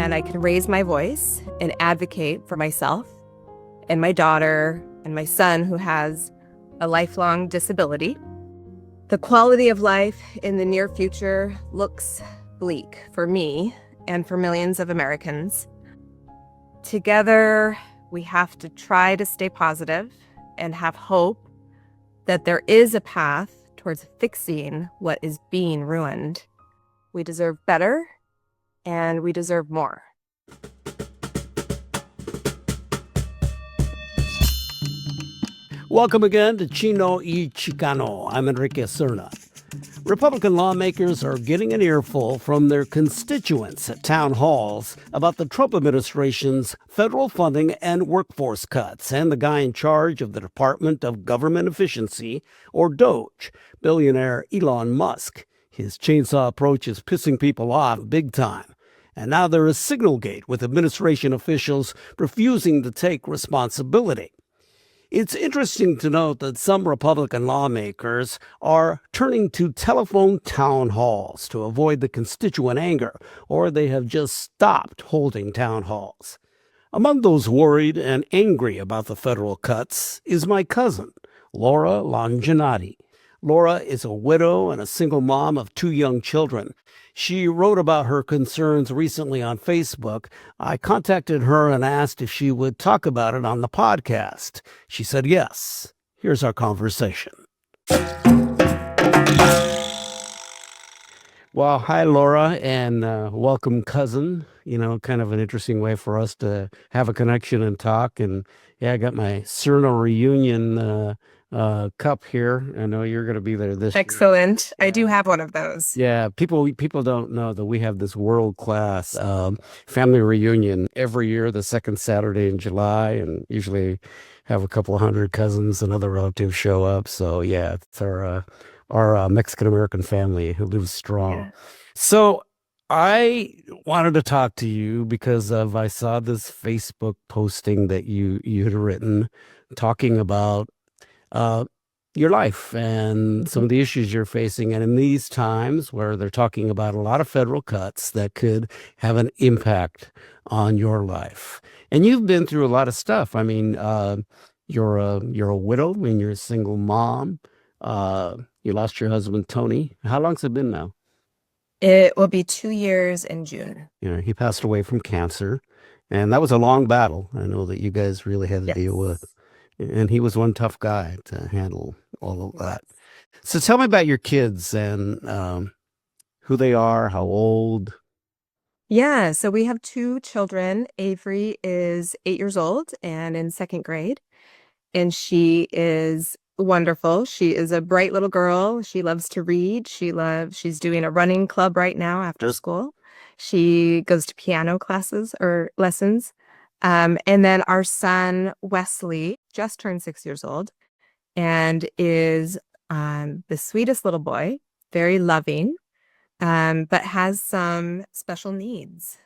and I can raise my voice and advocate for myself and my daughter and my son who has a lifelong disability. The quality of life in the near future looks bleak for me and for millions of Americans. Together, we have to try to stay positive and have hope that there is a path towards fixing what is being ruined. We deserve better, and we deserve more. Welcome again to Chino y Chicano. I'm Enrique Cerna. Republican lawmakers are getting an earful from their constituents at town halls about the Trump administration's federal funding and workforce cuts, and the guy in charge of the Department of Government Efficiency, or DOGE, billionaire Elon Musk. His chainsaw approach is pissing people off big time. And now there is Signalgate, with administration officials refusing to take responsibility. It's interesting to note that some Republican lawmakers are turning to telephone town halls to avoid the constituent anger, or they have just stopped holding town halls. Among those worried and angry about the federal cuts is my cousin, Laura Longinotti. Laura is a widow and a single mom of 2 young children. She wrote about her concerns recently on Facebook. I contacted her and asked if she would talk about it on the podcast. She said yes. Here's our conversation. Well, hi, Laura, and welcome, cousin. You know, kind of an interesting way for us to have a connection and talk. And yeah, I got my Cerna reunion cup here. I know you're going to be there this year. Excellent. I do have one of those. Yeah, people don't know that we have this world-class family reunion every year, the second Saturday in July, and usually have a couple of hundred cousins and other relatives show up. So yeah, it's our Mexican-American family who lives strong. Yeah. So I wanted to talk to you because I saw this Facebook posting that you had written talking about your life and some of the issues you're facing. And in these times where they're talking about a lot of federal cuts that could have an impact on your life. And you've been through a lot of stuff. I mean, you're a widow and you're a single mom. You lost your husband, Tony. How long's it been now? It will be 2 years in June. You know, he passed away from cancer, and that was a long battle. I know that you guys really had to deal with. And he was one tough guy to handle all of that. So tell me about your kids and who they are, how old. Yeah, so we have 2 children. Avery is 8 years old and in 2nd grade, and she is wonderful. She is a bright little girl. She loves to read. She's doing a running club right now after school. She goes to piano classes or lessons. And then our son, Wesley, just turned 6 years old and is the sweetest little boy, very loving, but has some special needs.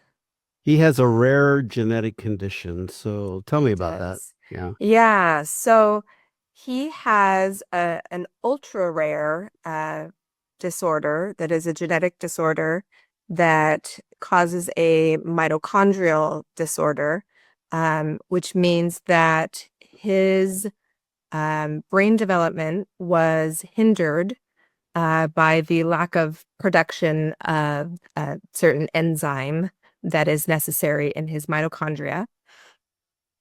He has a rare genetic condition. So tell me about that. Yeah. So he has an ultra rare disorder that is a genetic disorder that causes a mitochondrial disorder. Which means that his brain development was hindered by the lack of production of a certain enzyme that is necessary in his mitochondria.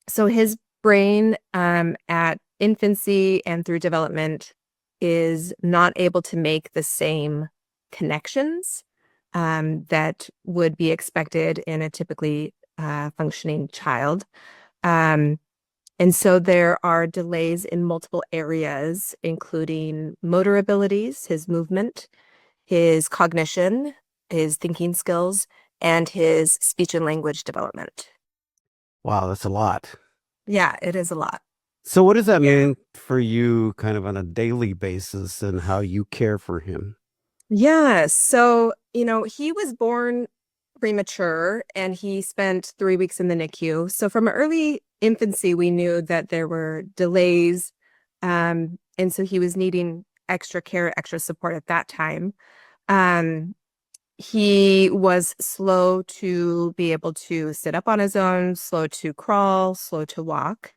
So his brain at infancy and through development is not able to make the same connections that would be expected in a typically functioning child. And so there are delays in multiple areas, including motor abilities, his movement, his cognition, his thinking skills, and his speech and language development. Wow, that's a lot. Yeah, it is a lot. So what does that mean for you kind of on a daily basis and how you care for him? Yeah, so, he was born premature and he spent 3 weeks in the NICU. So from early infancy, we knew that there were delays. And so he was needing extra care, extra support at that time. He was slow to be able to sit up on his own, slow to crawl, slow to walk,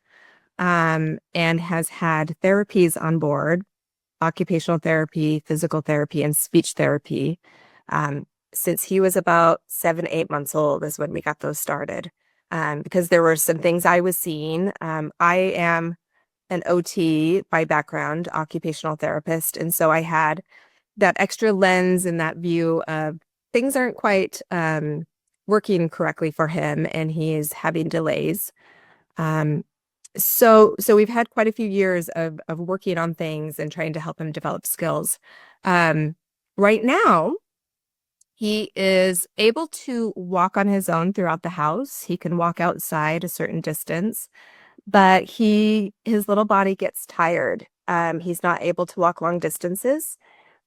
and has had therapies on board, occupational therapy, physical therapy, and speech therapy. Um, since he was about 7, 8 months old is when we got those started. Because there were some things I was seeing. I am an OT by background, occupational therapist, and so I had that extra lens and that view of things aren't quite working correctly for him, and he is having delays. Um, so we've had quite a few years of working on things and trying to help him develop skills. Um, right now, he is able to walk on his own throughout the house. He can walk outside a certain distance, but his little body gets tired. He's not able to walk long distances.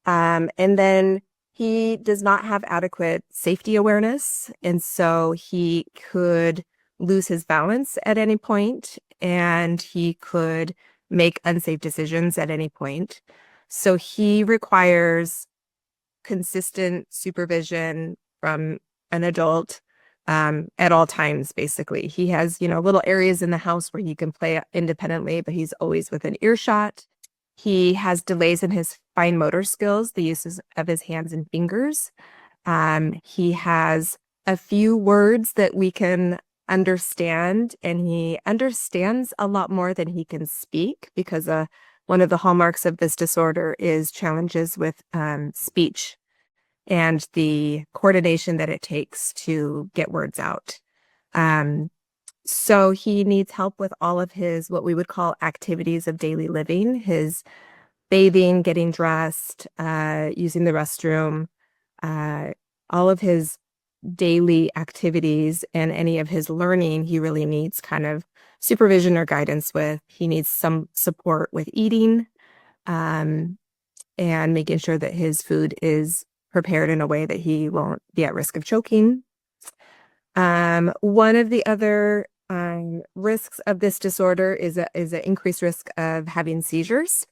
And then he does not have adequate safety awareness. And so he could lose his balance at any point, and he could make unsafe decisions at any point. So he requires consistent supervision from an adult at all times, basically. He has, little areas in the house where he can play independently, but he's always within earshot. He has delays in his fine motor skills, the uses of his hands and fingers. He has a few words that we can understand, and he understands a lot more than he can speak because one of the hallmarks of this disorder is challenges with speech and the coordination that it takes to get words out. Um, so he needs help with all of his what we would call activities of daily living, his bathing, getting dressed, using the restroom, uh, all of his daily activities and any of his learning, he really needs kind of supervision or guidance with. He needs some support with eating, um, and making sure that his food is prepared in a way that he won't be at risk of choking. One of the other risks of this disorder is an increased risk of having seizures.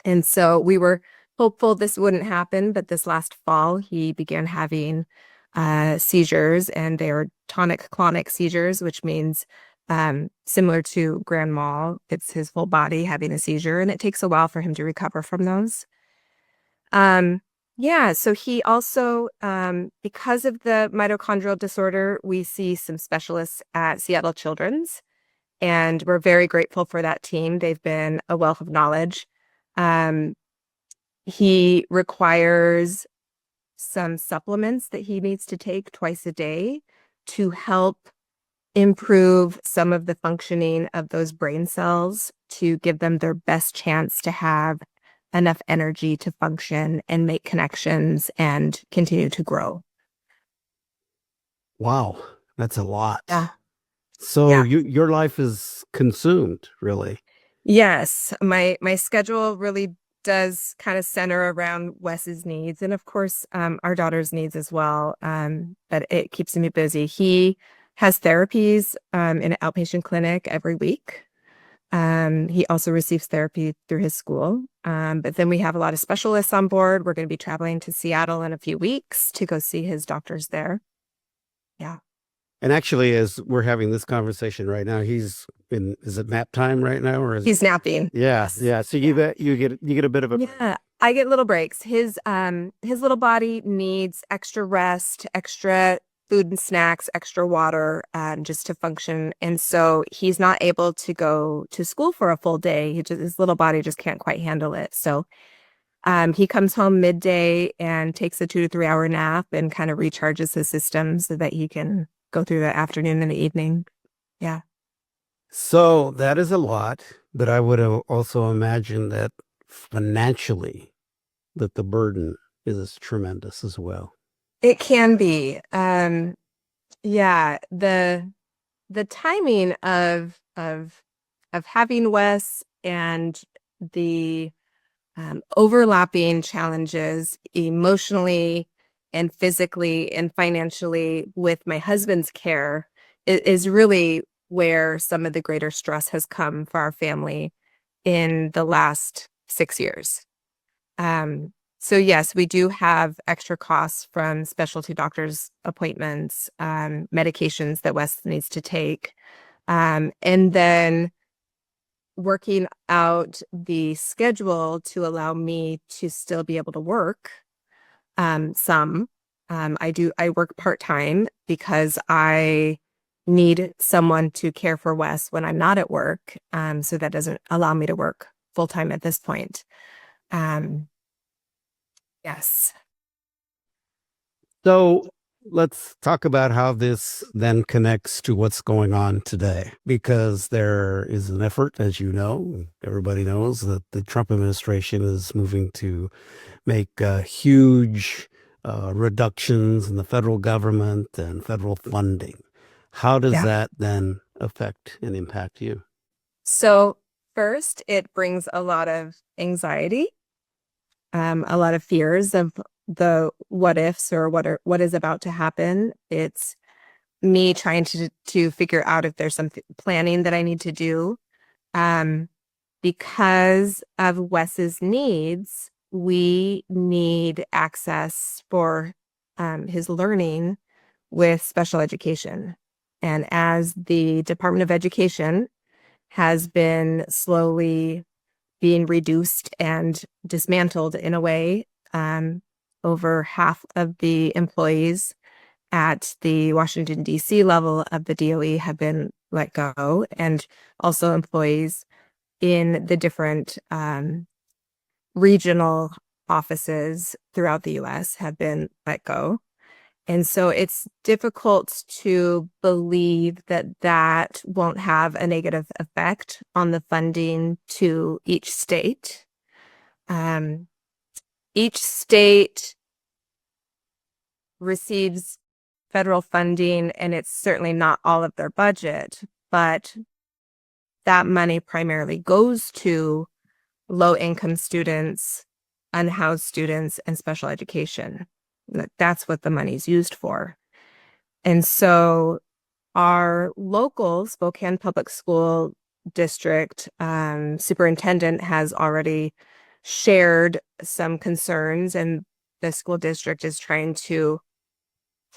And so we were hopeful this wouldn't happen, but this last fall he began having seizures, and they are tonic-clonic seizures, which means similar to grand mal, it's his whole body having a seizure, and it takes a while for him to recover from those. Um, yeah, so he also, because of the mitochondrial disorder, we see some specialists at Seattle Children's, and we're very grateful for that team. They've been a wealth of knowledge. Um, he requires some supplements that he needs to take twice a day to help improve some of the functioning of those brain cells to give them their best chance to have enough energy to function and make connections and continue to grow. Wow, that's a Yeah. lot. So Yeah. your life is consumed, really. Yes, my schedule really does kind of center around Wes's needs, and of course, our daughter's needs as well. But it keeps me busy. He has therapies in an outpatient clinic every week. He also receives therapy through his school. But then we have a lot of specialists on board. We're going to be traveling to Seattle in a few weeks to go see his doctors there. Yeah. And actually, as we're having this conversation right now, he's in, is it nap time right now, or is, He's napping. yeah, Yes. yeah. So Yeah. you get a bit of a break. Yeah, I get little breaks. His little body needs extra rest, extra food and snacks, extra water, just to function. And so he's not able to go to school for a full day. His little body just can't quite handle it. So he comes home midday and takes a 2 to 3 hour nap and kind of recharges his system so that he can go through the afternoon and the evening. Yeah. So that is a lot, but I would also imagine that financially, that the burden is tremendous as well. It can be. Yeah, the timing of having Wes and the overlapping challenges emotionally and physically and financially with my husband's care is really where some of the greater stress has come for our family in the last 6 years. Um, So yes, we do have extra costs from specialty doctors' appointments, medications that Wes needs to take, and then working out the schedule to allow me to still be able to work some. I work part-time because I need someone to care for Wes when I'm not at work. So that doesn't allow me to work full-time at this point. Um, yes. So let's talk about how this then connects to what's going on today, because there is an effort, as you know, everybody knows that the Trump administration is moving to make huge reductions in the federal government and federal funding. How does Yeah. that then affect and impact you? So first, it brings a lot of anxiety, a lot of fears of the what ifs or what is about to happen. It's me trying to figure out if there's some planning that I need to do. Um, because of Wes's needs, we need access for his learning with special education. And as the Department of Education has been slowly being reduced and dismantled in a way, over half of the employees at the Washington, D.C. level of the DOE have been let go, and also employees in the different regional offices throughout the US have been let go. And so it's difficult to believe that that won't have a negative effect on the funding to each state. Um, each state receives federal funding, and it's certainly not all of their budget, but that money primarily goes to low income students, unhoused students, and special education. That's what the money's used for. And so our local Spokane Public School District superintendent has already shared some concerns, and the school district is trying to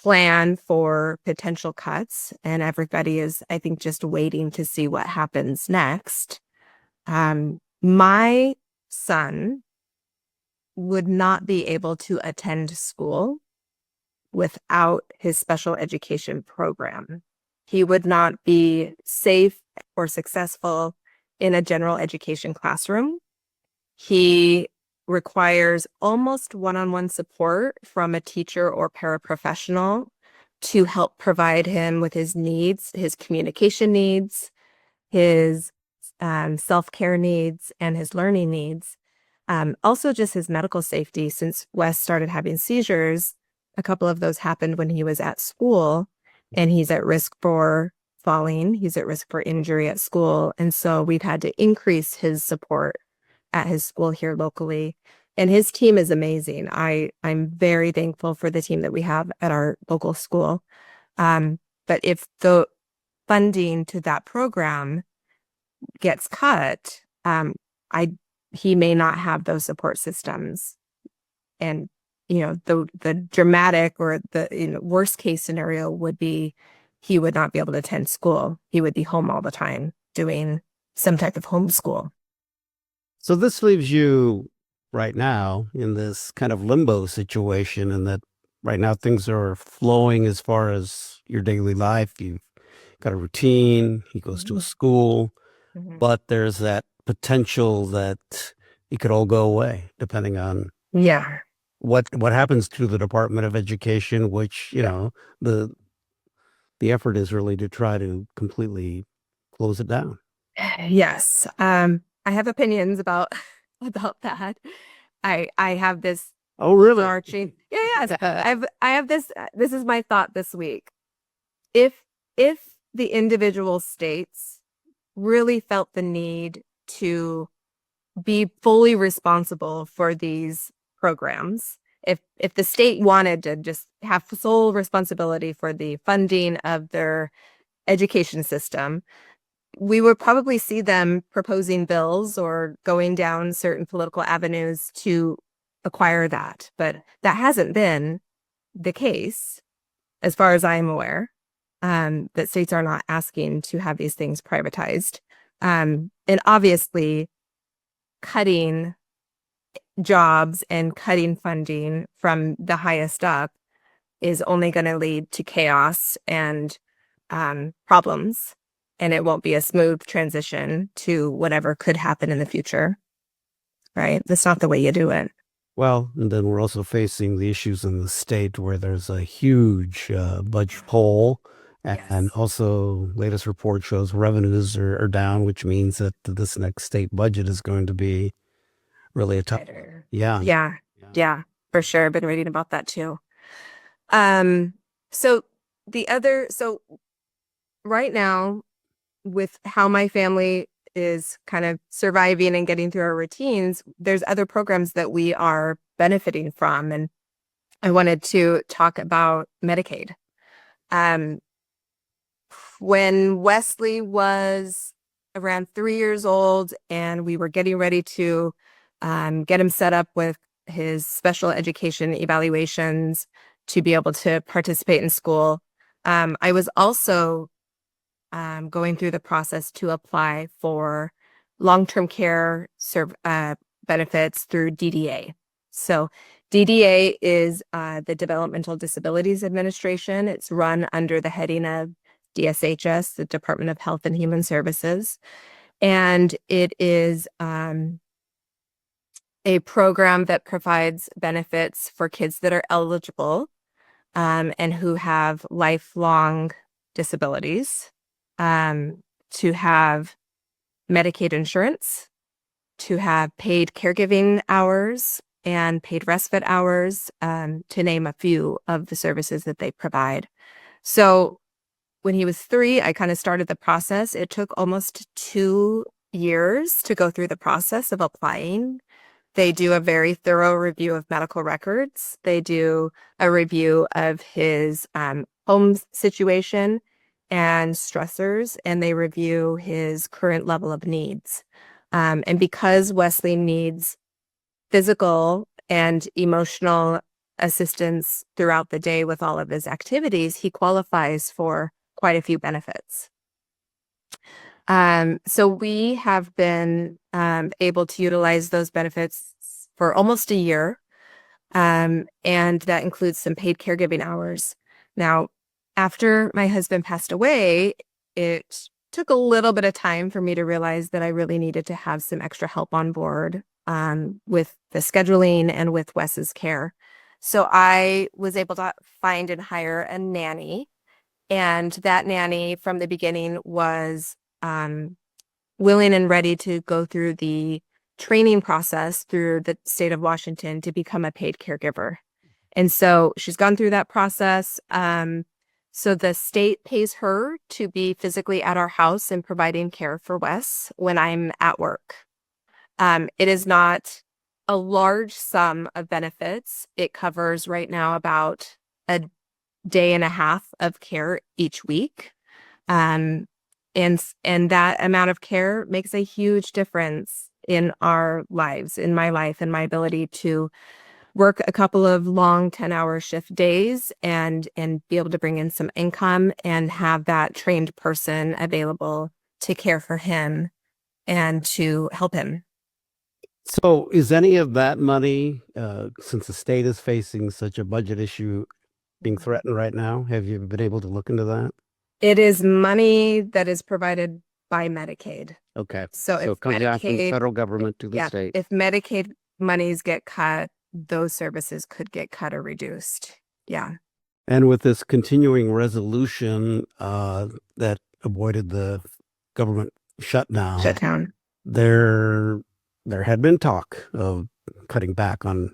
plan for potential cuts. And everybody is, I think, just waiting to see what happens next. My son would not be able to attend school without his special education program. He would not be safe or successful in a general education classroom. He requires almost one-on-one support from a teacher or paraprofessional to help provide him with his needs, his communication needs, his self-care needs, and his learning needs. Also, just his medical safety. Since Wes started having seizures, a couple of those happened when he was at school, and he's at risk for falling. He's at risk for injury at school. And so we've had to increase his support at his school here locally. And his team is amazing. I'm very thankful for the team that we have at our local school. But if the funding to that program gets cut, I he may not have those support systems. And the dramatic or the worst case scenario would be he would not be able to attend school. He would be home all the time doing some type of homeschool. So this leaves you right now in this kind of limbo situation, and that right now things are flowing as far as your daily life. You've got a routine, he goes to a Mhm. school, Mhm. but there's that potential that it could all go away depending on Yeah. what happens to the Department of Education, which, the the effort is really to try to completely close it down. Yes. I have opinions about about that. I have this Oh, really? overarching. Yeah, yes. I have this. This is my thought this week. If the individual states really felt the need to be fully responsible for these programs, if the state wanted to just have sole responsibility for the funding of their education system, we would probably see them proposing bills or going down certain political avenues to acquire that. But that hasn't been the case, as far as I'm aware, that states are not asking to have these things privatized. And obviously, cutting jobs and cutting funding from the highest up is only going to lead to chaos and problems. And it won't be a smooth transition to whatever could happen in the future, right? That's not the way you do it. Well, and then we're also facing the issues in the state where there's a huge budget hole. And Yes. also, latest report shows revenues are down, which means that this next state budget is going to be really a tough one. Tighter. Yeah. Yeah, Yeah. yeah, for sure. I've been reading about that too. Um, so so right now, with how my family is kind of surviving and getting through our routines, there's other programs that we are benefiting from. And I wanted to talk about Medicaid. Um, when Wesley was around 3 years old and we were getting ready to get him set up with his special education evaluations to be able to participate in school, I was also going through the process to apply for long-term care benefits through DDA. So DDA is the Developmental Disabilities Administration. It's run under the heading of DSHS, the Department of Health and Human Services. And it is a program that provides benefits for kids that are eligible and who have lifelong disabilities, to have Medicaid insurance, to have paid caregiving hours and paid respite hours, to name a few of the services that they provide. So when he was 3, I kind of started the process. It took almost 2 years to go through the process of applying. They do a very thorough review of medical records. They do a review of his home situation and stressors, and they review his current level of needs. And because Wesley needs physical and emotional assistance throughout the day with all of his activities, he qualifies for quite a few benefits. So we have been able to utilize those benefits for almost a year, and that includes some paid caregiving hours. Now, after my husband passed away, it took a little bit of time for me to realize that I really needed to have some extra help on board with the scheduling and with Wes's care. So I was able to find and hire a nanny. And that nanny from the beginning was willing and ready to go through the training process through the state of Washington to become a paid caregiver. And so she's gone through that process. So the state pays her to be physically at our house and providing care for Wes when I'm at work. It is not a large sum of benefits. It covers right now about a day and a half of care each week. Um, and that amount of care makes a huge difference in our lives, in my life, and my ability to work a couple of long 10-hour shift days and be able to bring in some income and have that trained person available to care for him and to help him. So, is any of that money, since the state is facing such a budget issue, being threatened right now? Have you been able to look into that? It is money that is provided by Medicaid. Okay. So So if it comes down from the Medicaid, federal government to the yeah, state. if Medicaid monies get cut, those services could get cut or reduced. Yeah. And with this continuing resolution that avoided the government shutdown, Shut down. there there had been talk of cutting back on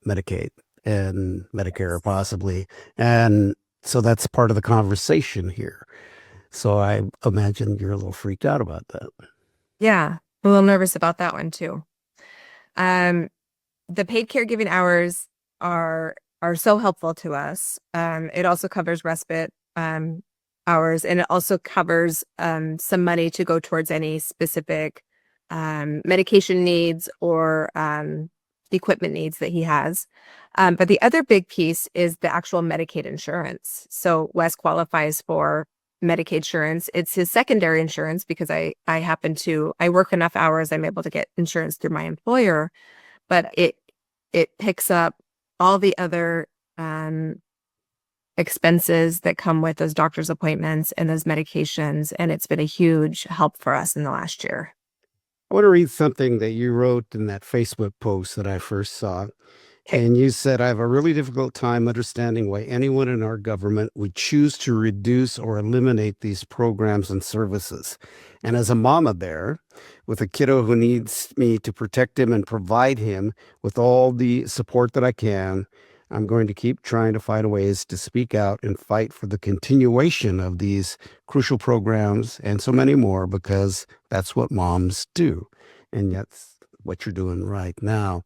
Medicaid and Medicare possibly. And so that's part of the conversation here. So I imagine you're a little freaked out about that. Yeah. A little nervous about that one too. Um, the paid caregiving hours are so helpful to us. It also covers respite hours, and it also covers some money to go towards any specific medication needs or equipment needs that he has. But the other big piece is the actual Medicaid insurance. So Wes qualifies for Medicaid insurance. It's his secondary insurance because I work enough hours, I'm able to get insurance through my employer, but it picks up all the other expenses that come with those doctor's appointments and those medications. And it's been a huge help for us in the last year. I want to read something that you wrote in that Facebook post that I first saw. Okay. And you said, I have a really difficult time understanding why anyone in our government would choose to reduce or eliminate these programs and services. And as a mama bear with a kiddo who needs me to protect him and provide him with all the support that I can, I'm going to keep trying to find ways to speak out and fight for the continuation of these crucial programs and so many more, because that's what moms do. And that's what you're doing right now.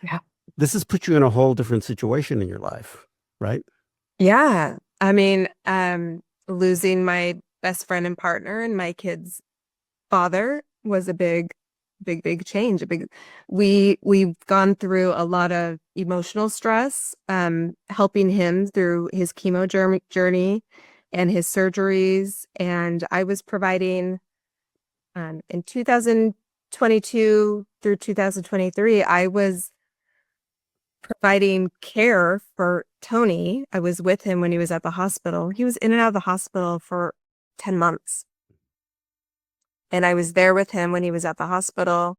Yeah. This has put you in a whole different situation in your life, right? Yeah. I mean, losing my best friend and partner and my kid's father was a big change. We've gone through a lot of emotional stress, helping him through his chemo journey and his surgeries. And I was providing, in 2022 through 2023, I was providing care for Tony. I was with him when he was at the hospital. He was in and out of the hospital for 10 months. And I was there with him when he was at the hospital.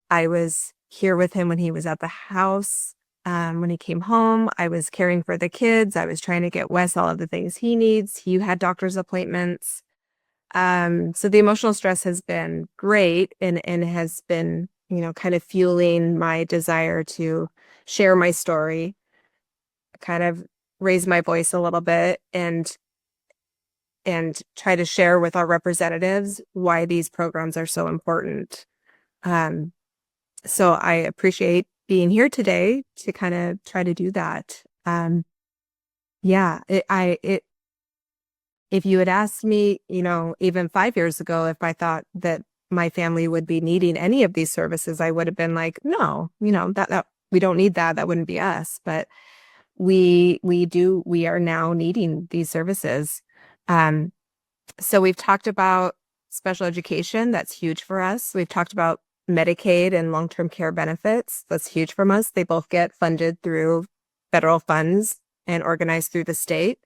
I was here with him when he was at the house. When he came home, I was caring for the kids. I was trying to get Wes all of the things he needs. He had doctor's appointments. So the emotional stress has been great and has been, kind of fueling my desire to share my story, kind of raise my voice a little bit and try to share with our representatives why these programs are so important. So I appreciate being here today to kind of try to do that. Yeah, if you had asked me, even 5 years ago, if I thought that my family would be needing any of these services, I would have been like, no, that we don't need that. That wouldn't be us. But we are now needing these services. So we've talked about special education. That's huge for us. We've talked about Medicaid and long-term care benefits. That's huge from us. They both get funded through federal funds and organized through the state.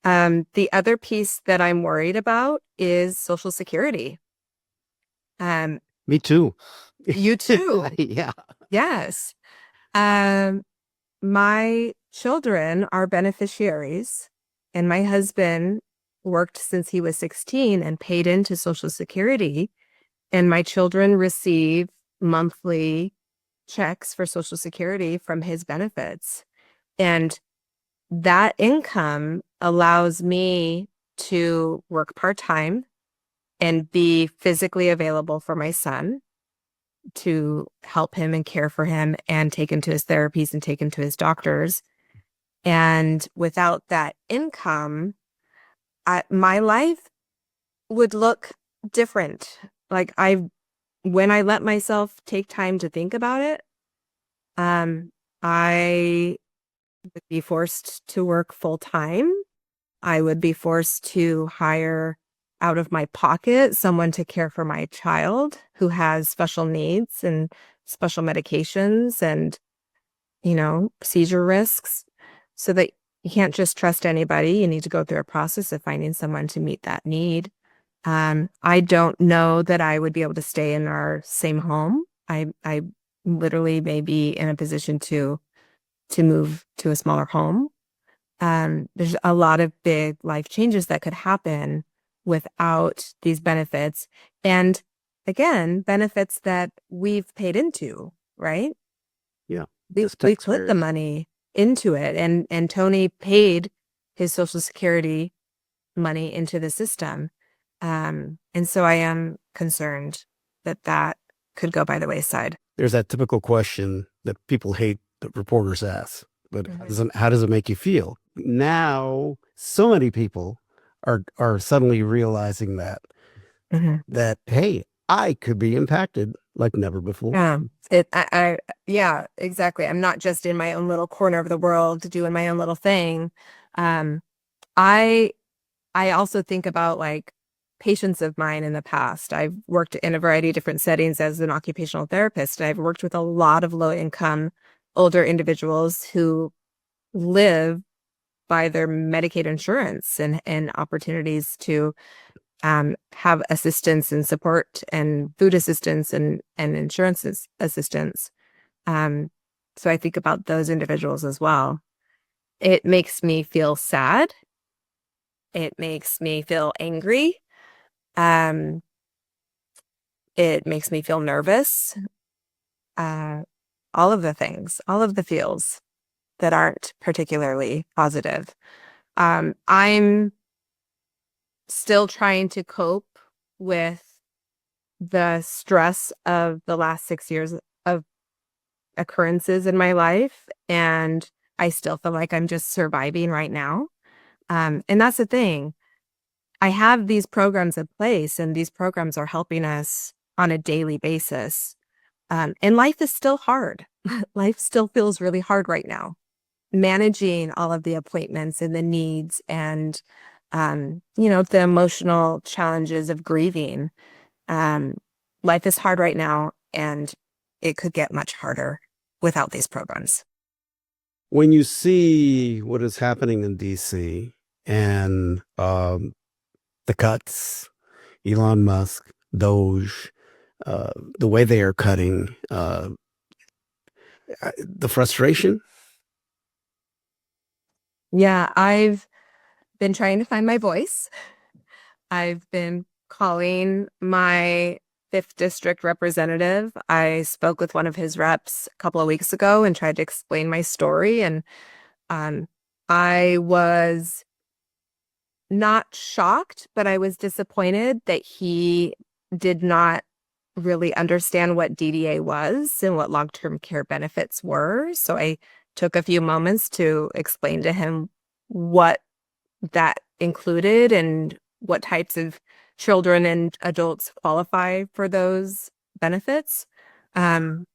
The other piece that I'm worried about is Social Security. Me too. You too. Yeah. Yes. My children are beneficiaries, and my husband worked since he was 16 and paid into Social Security, and my children receive monthly checks for Social Security from his benefits. And that income allows me to work part-time and be physically available for my son to help him and care for him and take him to his therapies and take him to his doctors. And without that income, my life would look different. Like when I let myself take time to think about it, I would be forced to work full time. I would be forced to hire out of my pocket someone to care for my child who has special needs and special medications and, seizure risks, so that you can't just trust anybody. You need to go through a process of finding someone to meet that need. I don't know that I would be able to stay in our same home. I literally may be in a position to move to a smaller home. There's a lot of big life changes that could happen without these benefits. And again, benefits that we've paid into, right? Yeah. We As put the taxpayers. money into it, and Tony paid his Social Security money into the system. And so I am concerned that that could go by the wayside. There's that typical question that people hate that reporters ask, but Mhm. how does it make you feel? Now, so many people are suddenly realizing that Mhm. hey, I could be impacted like never before. Yeah. Yeah, exactly. I'm not just in my own little corner of the world doing my own little thing. Um, I I also think about like patients of mine in the past. I've worked in a variety of different settings as an occupational therapist. I've worked with a lot of low income older individuals who live by their Medicaid insurance and opportunities to have assistance and support and food assistance and insurance assistance. Um, so I think about those individuals as well. It makes me feel sad. It makes me feel angry. Um, it makes me feel nervous. Uh, all of the things, all of the feels that aren't particularly positive. I'm still trying to cope with the stress of the last 6 years of occurrences in my life. And I still feel like I'm just surviving right now. And that's the thing. I have these programs in place, and these programs are helping us on a daily basis. And life is still hard. Life still feels really hard right now. Managing all of the appointments and the needs and, the emotional challenges of grieving. Um, Life is hard right now, and it could get much harder without these programs. When you see what is happening in DC and the cuts, Elon Musk, Doge, the way they are cutting, the frustration. Yeah, I've been trying to find my voice. I've been calling my fifth district representative. I spoke with one of his reps a couple of weeks ago and tried to explain my story. And um, I was not shocked, but I was disappointed that he did not really understand what DDA was and what long-term care benefits were. So I took a few moments to explain to him what that included and what types of children and adults qualify for those benefits. Um,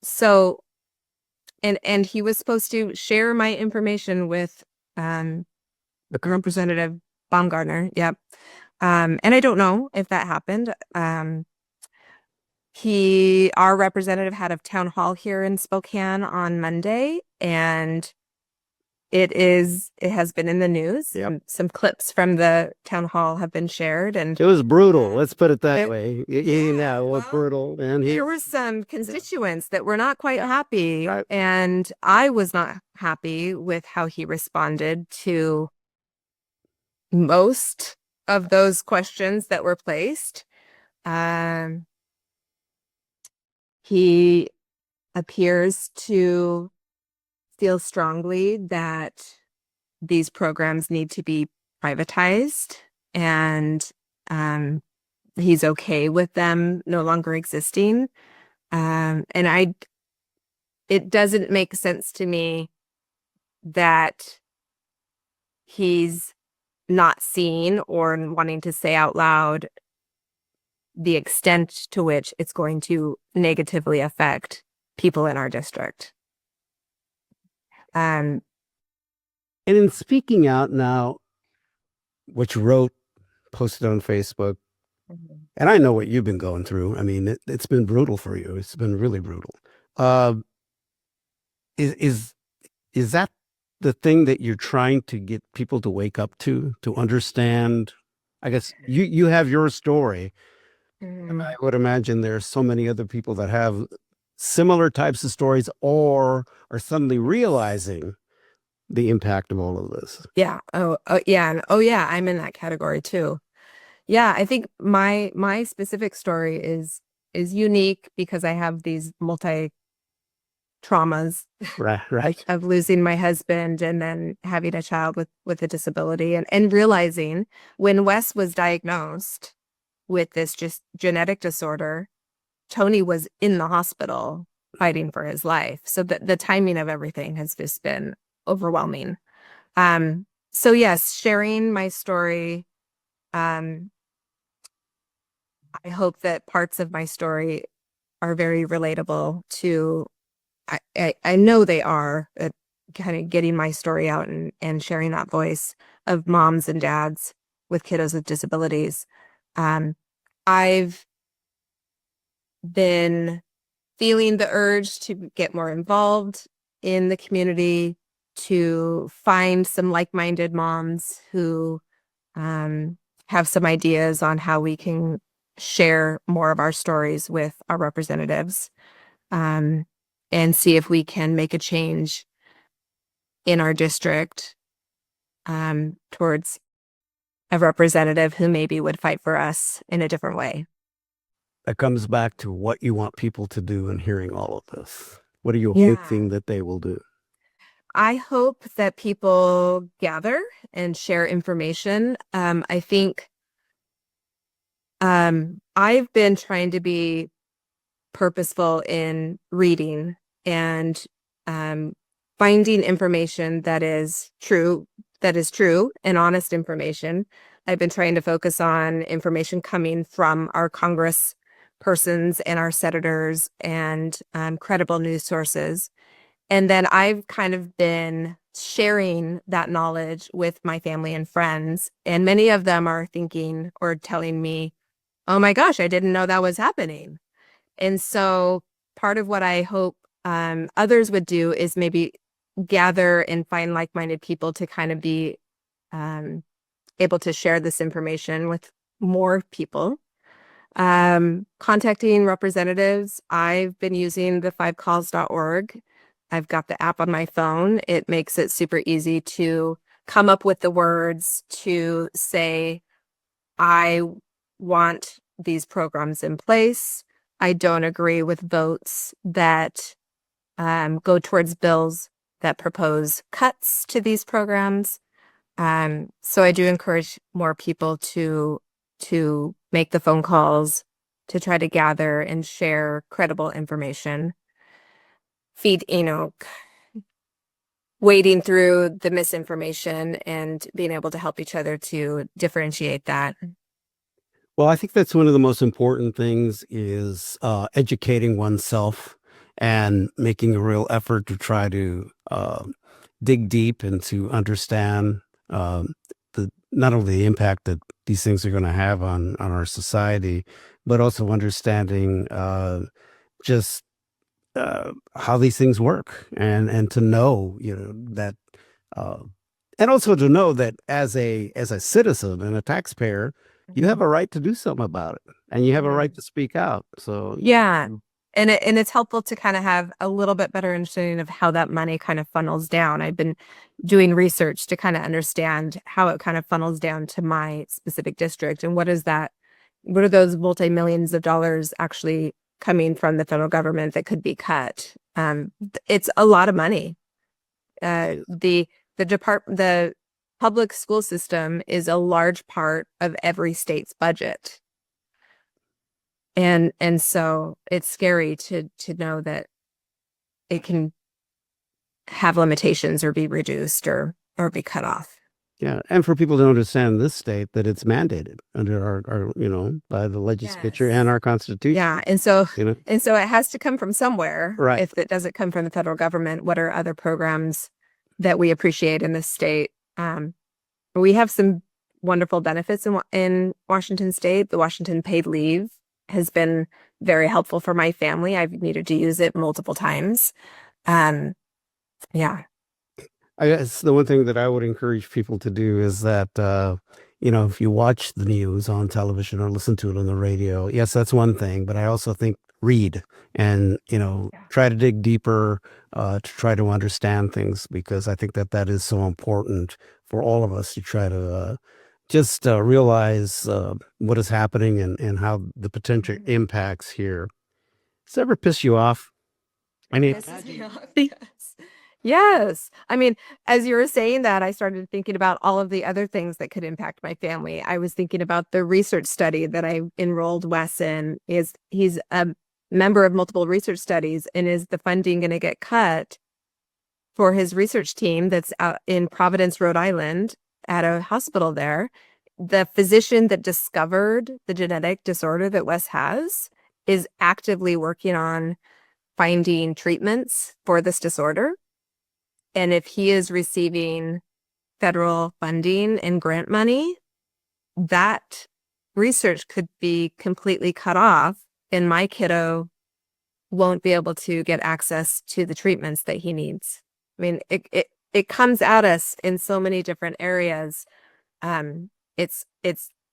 so and he was supposed to share my information with um Representative Baumgartner. Yep. And I don't know if that happened. Our representative had a town hall here in Spokane on Monday, and it has been in the news. Yep. Some clips from the town hall have been shared, and It was brutal. Let's put it that it, way. You yeah, know, it was well, brutal. And there were some constituents that were not quite happy, I, and I was not happy with how he responded to most of those questions that were placed. Um, he appears to feel strongly that these programs need to be privatized, and um, he's okay with them no longer existing. And it doesn't make sense to me that he's not seeing or wanting to say out loud the extent to which it's going to negatively affect people in our district. Um, and in speaking out now, what you wrote, posted on Facebook, and I know what you've been going through. I mean, it's been brutal for you. It's been really brutal. Uh, is is is that the thing that you're trying to get people to wake up to understand? I guess you have your story. And I would imagine there's so many other people that have similar types of stories or are suddenly realizing the impact of all of this. yeah. Oh, yeah. And oh, yeah. I'm in that category too. Yeah. I think my specific story is unique because I have these multi traumas Right, right. of losing my husband and then having a child with a disability and realizing when Wes was diagnosed with this just genetic disorder, Tony was in the hospital fighting for his life. So the timing of everything has just been overwhelming. So yes, sharing my story, um, I hope that parts of my story are very relatable to, I know they are, kind of getting my story out and sharing that voice of moms and dads with kiddos with disabilities. Um, I've been feeling the urge to get more involved in the community, to find some like-minded moms who have some ideas on how we can share more of our stories with our representatives, um, and see if we can make a change in our district, towards a representative who maybe would fight for us in a different way. That comes back to what you want people to do in hearing all of this. What are you Yeah. hoping that they will do? I hope that people gather and share information. I think I've been trying to be purposeful in reading and um, finding information that is true and honest information. I've been trying to focus on information coming from our Congress persons and our senators and credible news sources. And then I've kind of been sharing that knowledge with my family and friends. And many of them are thinking or telling me, oh my gosh, I didn't know that was happening. And so part of what I hope others would do is maybe gather and find like-minded people to kind of be um, able to share this information with more people. Contacting representatives, I've been using the fivecalls.org. I've got the app on my phone. It makes it super easy to come up with the words to say, I want these programs in place. I don't agree with votes that go towards bills that propose cuts to these programs. So I do encourage more people to make the phone calls to try to gather and share credible information. Feed, wading through the misinformation and being able to help each other to differentiate that. Well, I think that's one of the most important things is educating oneself and making a real effort to try to dig deep and to understand the not only the impact that these things are going to have on our society, but also understanding just how these things work and to know that uh, and also to know that as a citizen and a taxpayer, you have a right to do something about it, and you have a right Mhm. to speak out. So, Yeah. And it's helpful to kind of have a little bit better understanding of how that money kind of funnels down. I've been doing research to kind of understand how it kind of funnels down to my specific district and what are those multi-millions of dollars actually coming from the federal government that could be cut? It's a lot of money. it Uh, is. the the public school system is a large part of every state's budget. And so it's scary to know that it can have limitations or be reduced or be cut off. Yeah, and for people to understand in this state that it's mandated under our by the legislature and Yes. our constitution. Yeah, You know, and so it has to come from somewhere. right? If it doesn't come from the federal government, what are other programs that we appreciate in this state? We have some wonderful benefits in Washington State. The Washington paid leave has been very helpful for my family. I've needed to use it multiple times. Um, yeah. I guess the one thing that I would encourage people to do is that, if you watch the news on television or listen to it on the radio, yes, that's one thing. But I also think read and, Yeah. try to dig deeper to try to understand things because I think that that is so important for all of us to try to just realize what is happening and how the potential Mhm. impacts here. Does it ever piss you off? I It mean, pisses me off. Yes. Yes. I mean, as you were saying that, I started thinking about all of the other things that could impact my family. I was thinking about the research study that I enrolled Wes in. He's a member of multiple research studies, and is the funding going to get cut for his research team that's out in Providence, Rhode Island at a hospital there? the physician that discovered the genetic disorder that Wes has is actively working on finding treatments for this disorder. And if he is receiving federal funding and grant money, that research could be completely cut off, and my kiddo won't be able to get access to the treatments that he needs. I mean, it comes at us in so many different areas. It's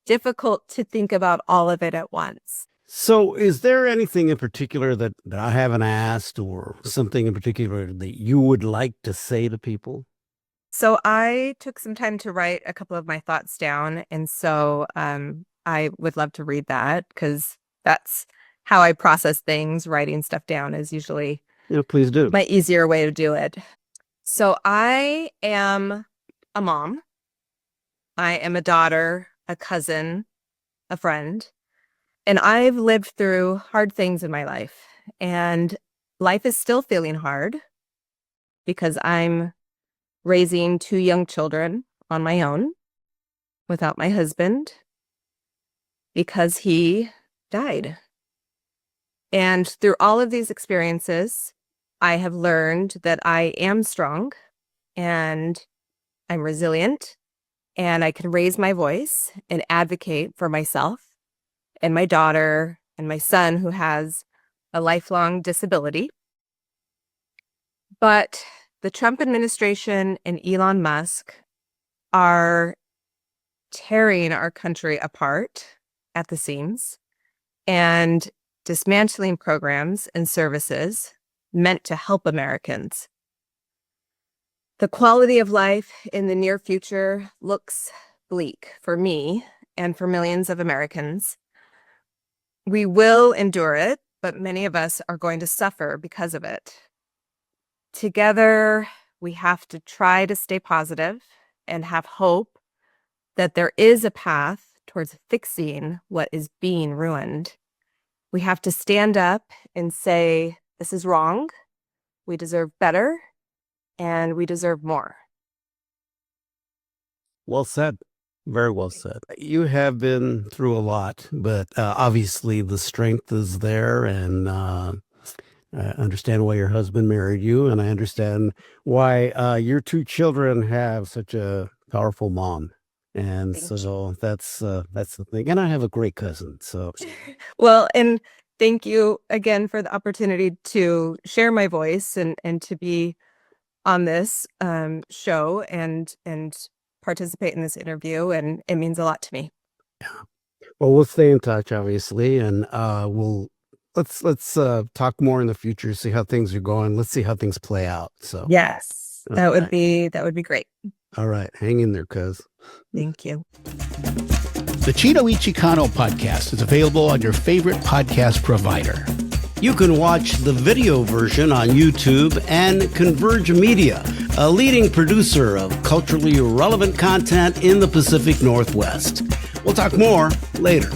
difficult to think about all of it at once. So is there anything in particular that I haven't asked, or something in particular that you would like to say to people? So I took some time to write a couple of my thoughts down. And so I would love to read that, because that's how I process things. Writing stuff down is usually Please do. my easier way to do it. So I am a mom. I am a daughter, a cousin, a friend. And I've lived through hard things in my life. And life is still feeling hard because I'm raising 2 young children on my own without my husband because he died. And through all of these experiences, I have learned that I am strong and I'm resilient, and I can raise my voice and advocate for myself and my daughter and my son, who has a lifelong disability. But the Trump administration and Elon Musk are tearing our country apart at the seams and dismantling programs and services meant to help Americans. The quality of life in the near future looks bleak for me and for millions of Americans. We will endure it, but many of us are going to suffer because of it. Together, we have to try to stay positive and have hope that there is a path towards fixing what is being ruined. We have to stand up and say, this is wrong, we deserve better, and we deserve more. Well said. Very well said. You have been through a lot, but obviously the strength is there, and I understand why your husband married you, and I understand why your 2 children have such a powerful mom. And so that's the thing. And I have a great cousin. So well, and thank you again for the opportunity to share my voice and to be on this show and participate in this interview, and it means a lot to me. well, we'll stay in touch, obviously, and let's talk more in the future, see how things are going. Let's see how things play out. So yes, that would be great. All right, hang in there, cuz. Thank you. The Chino Chicano podcast is available on your favorite podcast provider. You can watch the video version on YouTube, and Converge Media, a leading producer of culturally relevant content in the Pacific Northwest. We'll talk more later.